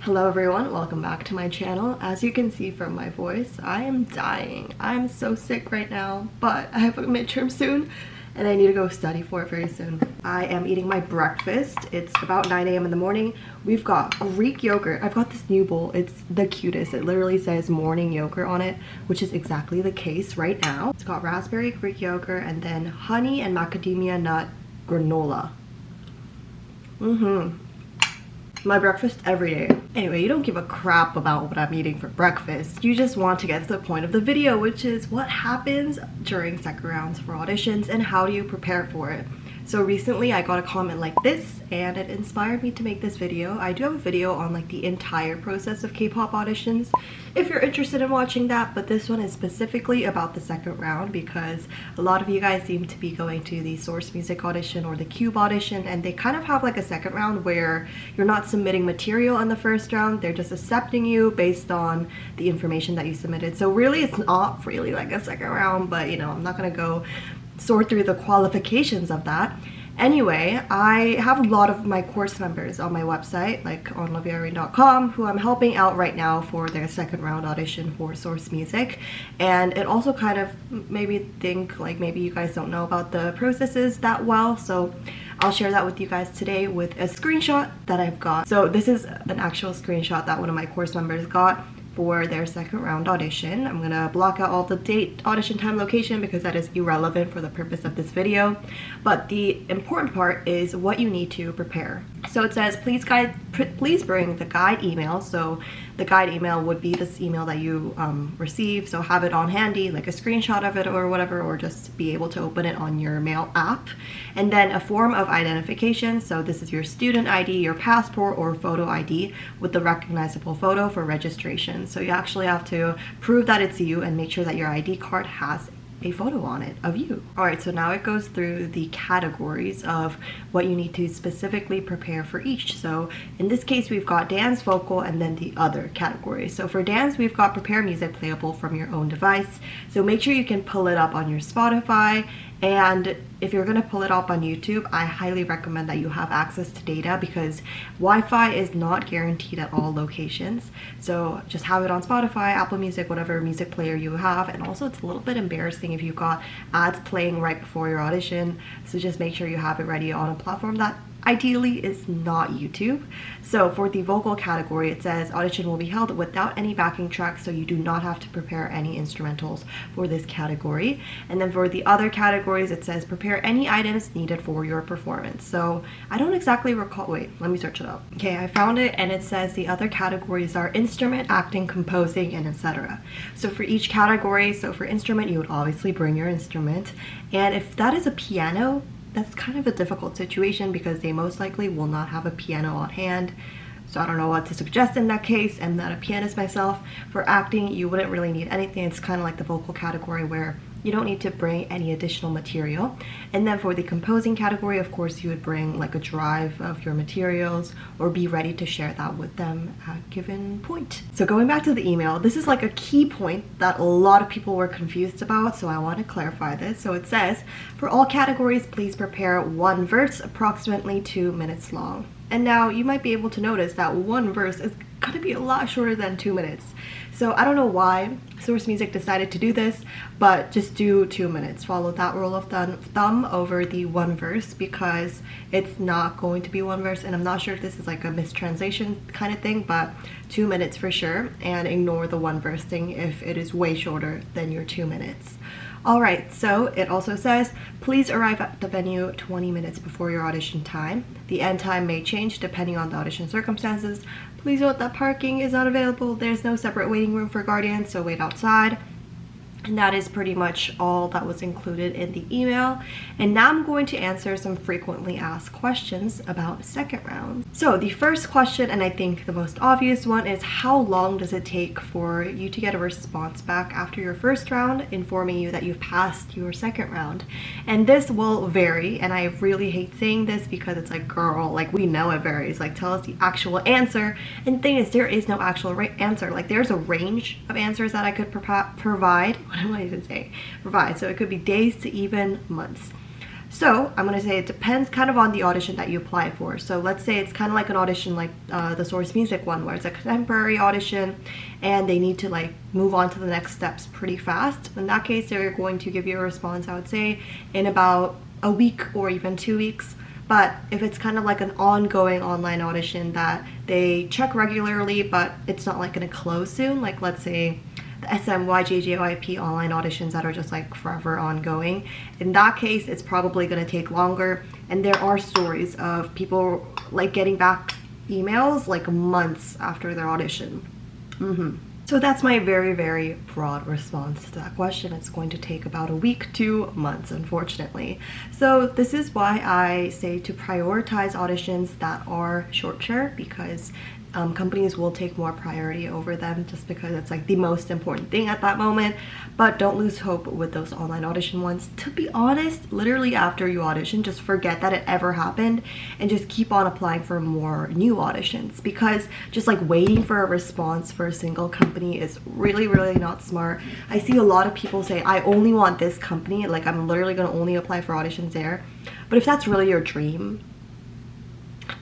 Hello everyone, welcome back to my channel. As you can see from my voice, I am dying. I'm so sick right now, but I have a midterm soon and I need to go study for it very soon. I am eating my breakfast. It's about 9 a.m. in the morning. We've got Greek yogurt. I've got this new bowl. It's the cutest. It literally says morning yogurt on it, which is exactly the case right now. It's got raspberry Greek yogurt and then honey and macadamia nut granola. My breakfast every day. Anyway, you don't give a crap about what I'm eating for breakfast. You just want to get to the point of the video, which is what happens during second rounds for auditions and how do you prepare for it. So recently I got a comment like this and it inspired me to make this video. I do have a video on like the entire process of K-pop auditions if you're interested in watching that, but this one is specifically about the second round because a lot of you guys seem to be going to the Source Music audition or the Cube audition, and they kind of have like a second round where you're not submitting material in the first round. They're just accepting you based on the information that you submitted. So really it's not really like a second round, but you know, I'm not gonna go sort through the qualifications of that. Anyway, I have a lot of my course members on my website, like on laviarene.com, who I'm helping out right now for their second round audition for Source Music. And it also kind of made me think like maybe you guys don't know about the processes that well, so I'll share that with you guys today with a screenshot that I've got. So this is an actual screenshot that one of my course members got for their second round audition. I'm gonna block out all the date, audition time, location because that is irrelevant for the purpose of this video. But the important part is what you need to prepare. So it says, please bring the guide email. So the guide email would be this email that you receive. So have it on handy, like a screenshot of it or whatever, or just be able to open it on your mail app. And then a form of identification. So this is your student ID, your passport, or photo ID with the recognizable photo for registration. So you actually have to prove that it's you and make sure that your ID card has a photo on it of you. Alright, so now it goes through the categories of what you need to specifically prepare for each. So in this case, we've got dance, vocal, and then the other category. So for dance, we've got prepare music playable from your own device. So make sure you can pull it up on your Spotify. And if you're gonna pull it up on YouTube, I highly recommend that you have access to data because Wi-Fi is not guaranteed at all locations. So just have it on Spotify, Apple Music, whatever music player you have. And also it's a little bit embarrassing if you've got ads playing right before your audition. So just make sure you have it ready on a platform that ideally is not YouTube. So for the vocal category, it says audition will be held without any backing tracks, so you do not have to prepare any instrumentals for this category. And then for the other categories, it says prepare any items needed for your performance. So I don't exactly recall, wait, let me search it up. Okay, I found it and it says the other categories are instrument, acting, composing, and etc. So for each category, so for instrument, you would obviously bring your instrument. And if that is a piano, that's kind of a difficult situation because they most likely will not have a piano on hand. So I don't know what to suggest in that case. I'm not a pianist myself. For acting, you wouldn't really need anything. It's kind of like the vocal category where you don't need to bring any additional material. And then for the composing category, of course, you would bring like a drive of your materials or be ready to share that with them at a given point. So going back to the email, this is like a key point that a lot of people were confused about, so I want to clarify this. So it says, for all categories, please prepare one verse approximately 2 minutes long. And now you might be able to notice that one verse is gonna be a lot shorter than 2 minutes. So I don't know why Source Music decided to do this, but just do 2 minutes. Follow that rule of thumb over the one verse because it's not going to be one verse, and I'm not sure if this is like a mistranslation kind of thing, but 2 minutes for sure, and ignore the one verse thing if it is way shorter than your 2 minutes. Alright, so it also says, please arrive at the venue 20 minutes before your audition time. The end time may change depending on the audition circumstances. Please note that parking is not available. There's no separate waiting room for guardians, so wait outside. And that is pretty much all that was included in the email. And now I'm going to answer some frequently asked questions about second round. So the first question, and I think the most obvious one, is how long does it take for you to get a response back after your first round informing you that you've passed your second round? And this will vary, and I really hate saying this because it's like, girl, like we know it varies. Like tell us the actual answer. And the thing is, there is no actual answer. Like there's a range of answers that I could provide. What am I even saying? Provide. So it could be days to even months. So I'm gonna say it depends kind of on the audition that you apply for. So let's say it's kind of like an audition like the Source Music one, where it's a contemporary audition and they need to like move on to the next steps pretty fast. In that case, they're going to give you a response, I would say, in about a week or even 2 weeks. But if it's kind of like an ongoing online audition that they check regularly, but it's not like gonna close soon, like let's say the SMYJJYP online auditions that are just like forever ongoing, in that case it's probably going to take longer. And there are stories of people like getting back emails like months after their audition. So that's my very, very broad response to that question. It's going to take about a week to months, unfortunately. So this is why I say to prioritize auditions that are shorter, because companies will take more priority over them just because it's like the most important thing at that moment. But don't lose hope with those online audition ones. To be honest, literally after you audition, just forget that it ever happened and just keep on applying for more new auditions, because just like waiting for a response for a single company is really, really not smart. I see a lot of people say, I only want this company, like I'm literally gonna only apply for auditions there. But if that's really your dream,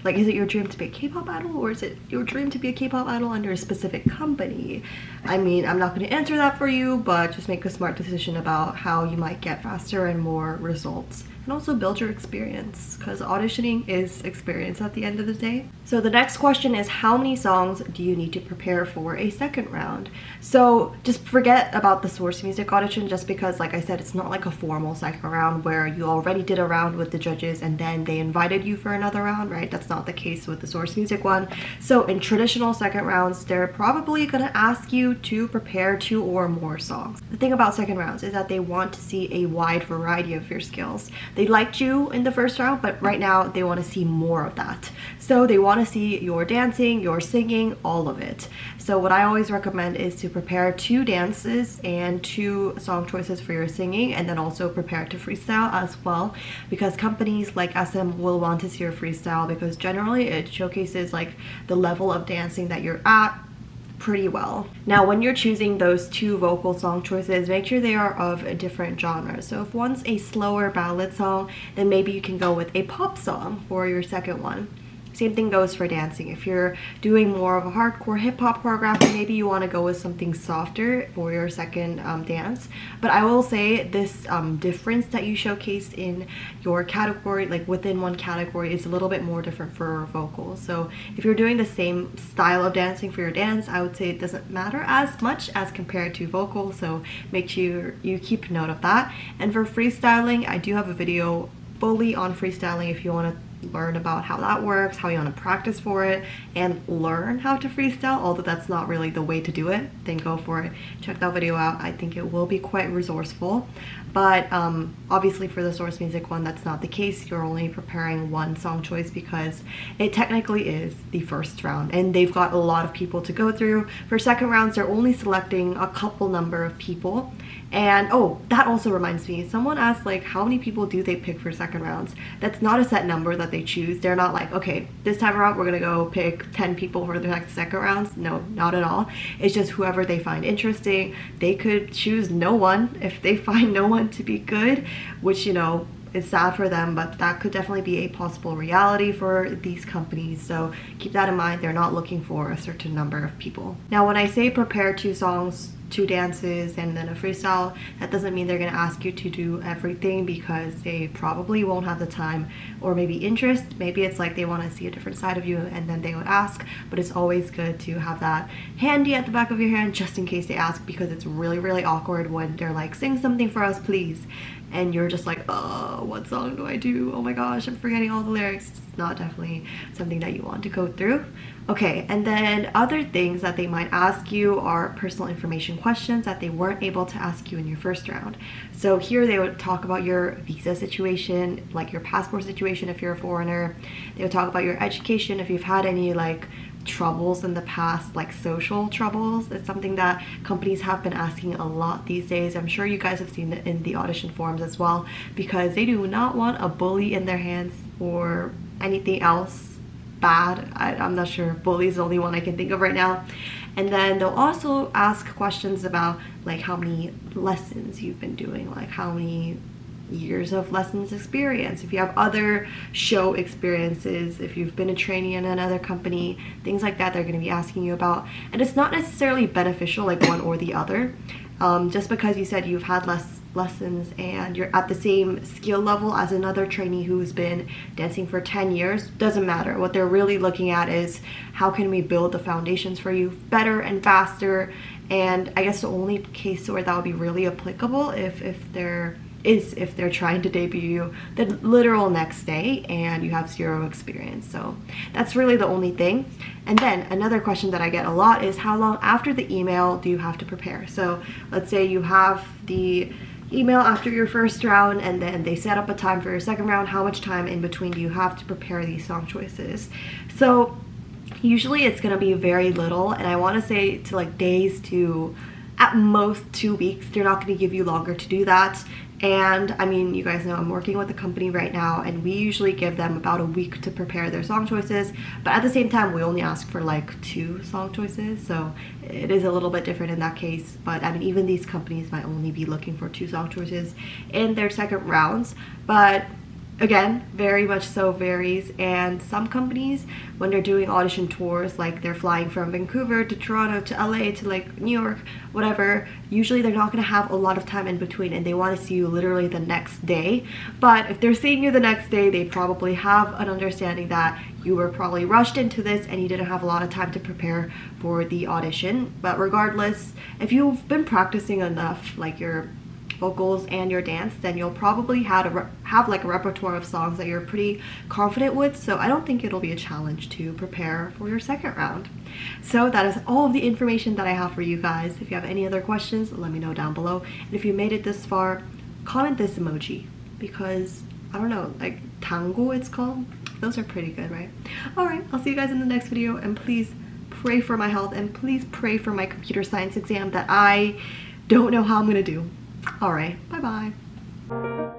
like, is it your dream to be a K-pop idol, or is it your dream to be a K-pop idol under a specific company? I mean, I'm not going to answer that for you, but just make a smart decision about how you might get faster and more results. And also build your experience, because auditioning is experience at the end of the day. So the next question is, how many songs do you need to prepare for a second round? So just forget about the Source Music audition, just because, like I said, it's not like a formal second round where you already did a round with the judges and then they invited you for another round, right? That's not the case with the Source Music one. So in traditional second rounds, they're probably gonna ask you to prepare 2 or more songs. The thing about second rounds is that they want to see a wide variety of your skills. They liked you in the first round, but right now they want to see more of that. So they want to see your dancing, your singing, all of it. So what I always recommend is to prepare 2 dances and 2 song choices for your singing, and then also prepare to freestyle as well, because companies like SM will want to see your freestyle, because generally it showcases like the level of dancing that you're at pretty well. Now when you're choosing those 2 vocal song choices, make sure they are of a different genre. So if one's a slower ballad song, then maybe you can go with a pop song for your second one. Same thing goes for dancing. If you're doing more of a hardcore hip-hop choreography, maybe you want to go with something softer for your second dance. But I will say this difference that you showcase in your category, like within one category, is a little bit more different for vocals. So if you're doing the same style of dancing for your dance, I would say it doesn't matter as much as compared to vocal. So make sure you keep note of that. And for freestyling, I do have a video fully on freestyling if you want to learn about how that works, how you want to practice for it, and learn how to freestyle. Although that's not really the way to do it, then go for it. Check that video out. I think it will be quite resourceful. But obviously for the Source Music one, that's not the case. You're only preparing 1 song choice because it technically is the first round and they've got a lot of people to go through. For second rounds, they're only selecting a couple number of people. And oh, that also reminds me, someone asked like how many people do they pick for second rounds. That's not a set number that they choose. They're not like, okay, this time around we're gonna go pick 10 people for the next second rounds. No, not at all. It's just whoever they find interesting. They could choose no one if they find no one to be good, which, you know, is sad for them, but that could definitely be a possible reality for these companies. So keep that in mind. They're not looking for a certain number of people. Now when I say prepare 2 songs, 2 dances, and then a freestyle, that doesn't mean they're going to ask you to do everything, because they probably won't have the time or maybe interest. Maybe it's like they want to see a different side of you and then they would ask. But it's always good to have that handy at the back of your hand just in case they ask, because it's really, really awkward when they're like, sing something for us please, and you're just like, oh, what song do I do? Oh my gosh, I'm forgetting all the lyrics. It's not definitely something that you want to go through. Okay, and then other things that they might ask you are personal information questions that they weren't able to ask you in your first round. So here they would talk about your visa situation, like your passport situation if you're a foreigner. They would talk about your education, if you've had any like troubles in the past, like social troubles. It's something that companies have been asking a lot these days. I'm sure you guys have seen it in the audition forms as well, because they do not want a bully in their hands or anything else bad. I'm not sure. Bully is the only one I can think of right now. And then they'll also ask questions about like how many lessons you've been doing, like how many years of lessons experience, if you have other show experiences, if you've been a trainee in another company, things like that they're going to be asking you about. And it's not necessarily beneficial like one or the other. Just because you said you've had less lessons and you're at the same skill level as another trainee who's been dancing for 10 years, doesn't matter. What they're really looking at is how can we build the foundations for you better and faster. And I guess the only case where that would be really applicable if they're trying to debut you the literal next day and you have zero experience. So that's really the only thing. And then another question that I get a lot is how long after the email do you have to prepare? So let's say you have the email after your first round and then they set up a time for your second round. How much time in between do you have to prepare these song choices? So usually it's going to be very little, and I want to say to like days to at most 2 weeks. They're not going to give you longer to do that. And I mean, you guys know I'm working with a company right now and we usually give them about a week to prepare their song choices, but at the same time we only ask for like 2 song choices, so it is a little bit different in that case. But I mean, even these companies might only be looking for 2 song choices in their second rounds. But again, very much so varies. And some companies, when they're doing audition tours, like they're flying from Vancouver to Toronto to LA to like New York, whatever, usually they're not going to have a lot of time in between and they want to see you literally the next day. But if they're seeing you the next day, they probably have an understanding that you were probably rushed into this and you didn't have a lot of time to prepare for the audition. But regardless, if you've been practicing enough, like your vocals and your dance, then you'll probably have like a repertoire of songs that you're pretty confident with. So I don't think it'll be a challenge to prepare for your second round. So that is all of the information that I have for you guys. If you have any other questions, let me know down below. And if you made it this far, comment this emoji, because I don't know, like tango it's called. Those are pretty good, right? All right, I'll see you guys in the next video, and please pray for my health and please pray for my computer science exam that I don't know how I'm gonna do. All right, bye-bye.